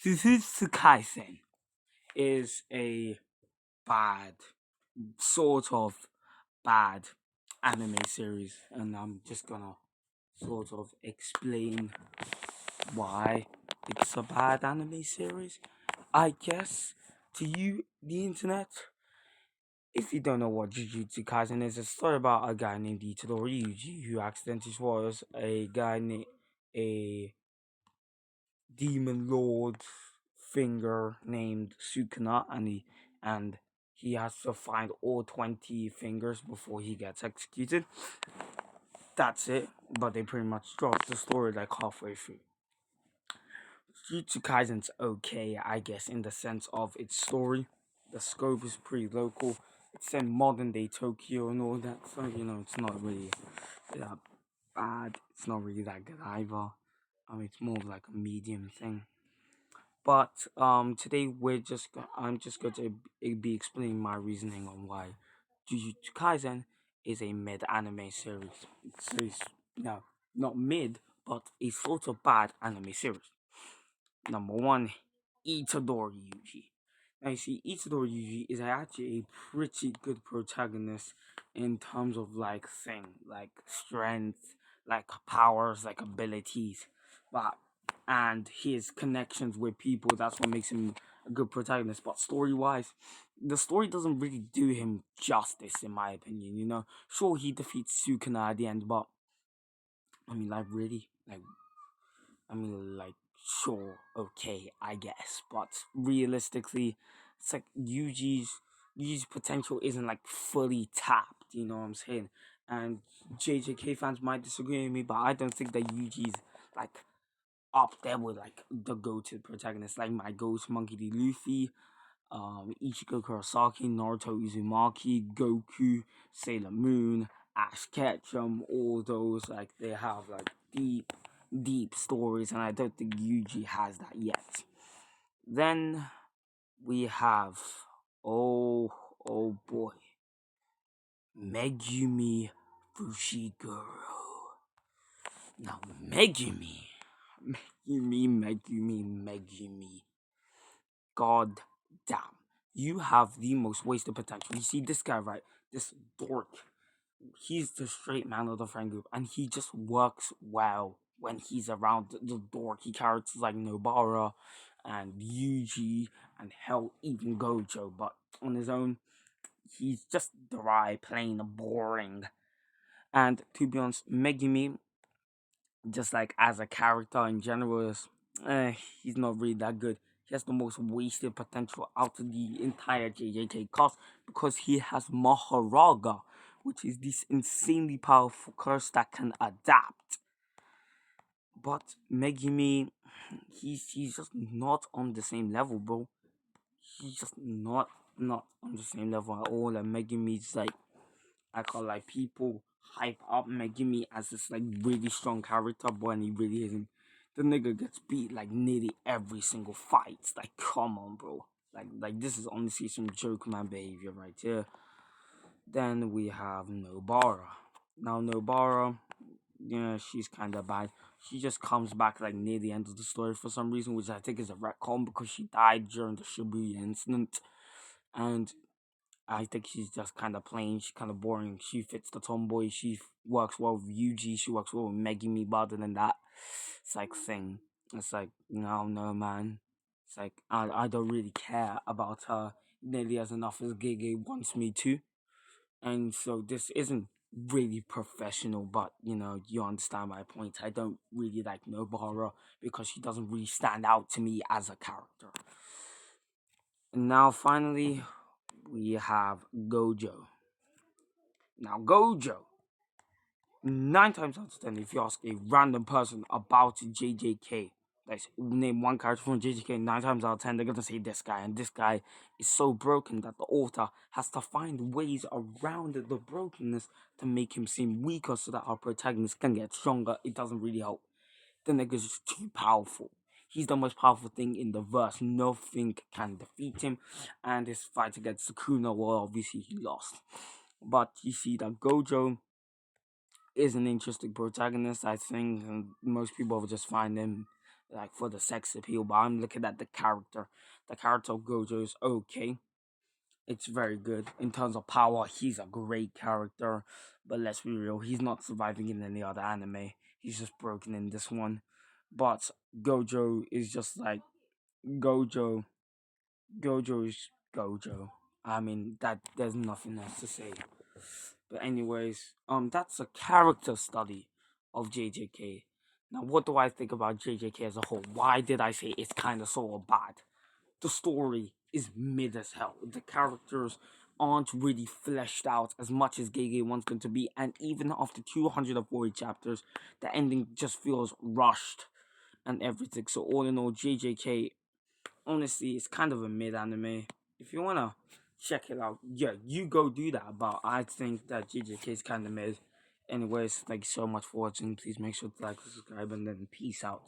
Jujutsu Kaisen is a bad, sort of bad anime series, and I'm just gonna sort of explain why it's a bad anime series. I guess to you, the internet, if you don't know what Jujutsu Kaisen is, it's a story about a guy named Itadori Yuji who accidentally swallows a guy named a demon lord finger named Sukuna, and he has to find all 20 fingers before he gets executed. That's it, but they pretty much dropped the story like halfway through. Jujutsu Kaisen's okay, I guess, in the sense of its story. The scope is pretty local. It's in modern day Tokyo and all that, so it's not really that bad. It's not really that good either. It's more of like a medium thing. But today I'm just going to be explaining my reasoning on why Jujutsu Kaisen is a mid anime series. It's no, not mid, but a sort of bad anime series. Number one, Itadori Yuji. Now you see, Itadori Yuji is actually a pretty good protagonist in terms of like strength, like powers, like abilities, but and his connections with people. That's what makes him a good protagonist. But story wise, the story doesn't really do him justice, in my opinion. Sure he defeats Sukuna at the end, but like really, like, sure, okay, I guess, but realistically, it's like Yuji's potential isn't like fully tapped. You know what I'm saying? And JJK fans might disagree with me, but I don't think that Yuji's like up there with like the go-to protagonist. Like my ghost Monkey D. Luffy, Ichigo Kurosaki, Naruto Uzumaki, Goku, Sailor Moon, Ash Ketchum, all those like they have like deep stories, and I don't think Yuji has that yet. Then we have oh boy, Megumi Fushiguro. Now Megumi. God damn. You have the most wasted potential. You see this guy, right? This dork. He's the straight man of the friend group, and he just works well when he's around the dorky characters like Nobara and Yuji and hell, even Gojo. But on his own, he's just dry, plain boring. And to be honest, Megumi, just like as a character in general, he's not really that good. He has the most wasted potential out of the entire JJK cast because he has Maharaga, which is this insanely powerful curse that can adapt. But Megumi, he's just not on the same level, bro. He's just not on the same level at all. And Megumi's like I call like people hype up Megumi as this like really strong character, but when he really isn't. The nigga gets beat like nearly every single fight. Like, come on, bro. Like this is honestly some joke man behavior right here. Then we have Nobara. Now Nobara, yeah, she's kind of bad. She just comes back like near the end of the story for some reason, which I think is a retcon because she died during the Shibuya incident, and I think she's just kind of plain. She's kind of boring. She fits the tomboy. She works well with Yuji. She works well with Megumi. But other than that, it's like thing. It's like no man. It's like I don't really care about her nearly as enough as Gege wants me to. And so this isn't really professional, but you understand my point. I don't really like Nobara because she doesn't really stand out to me as a character. And now finally we have Gojo. Now, Gojo, 9 times out of 10, if you ask a random person about JJK, like name one character from JJK, 9 times out of 10, they're gonna say this guy, and this guy is so broken that the author has to find ways around the brokenness to make him seem weaker so that our protagonist can get stronger. It doesn't really help. The nigga's just too powerful. He's the most powerful thing in the verse. Nothing can defeat him. And his fight against Sukuna, well, obviously he lost. But you see that Gojo is an interesting protagonist, I think, and most people will just find him like for the sex appeal, but I'm looking at the character. The character of Gojo is okay. It's very good in terms of power. He's a great character, but let's be real, he's not surviving in any other anime. He's just broken in this one. But Gojo is just like Gojo. Gojo is Gojo. I mean that there's nothing else to say. But anyways, that's a character study of JJK. Now, what do I think about JJK as a whole? Why did I say it's kind of sort of bad? The story is mid as hell. The characters aren't really fleshed out as much as Gege wants them to be, and even after 240 chapters, the ending just feels rushed and everything. So all in all, JJK honestly it's kind of a mid anime. If you wanna check it out, yeah, you go do that. But I think that JJK is kind of mid. Anyways, thank you so much for watching. Please make sure to like, subscribe, and then peace out.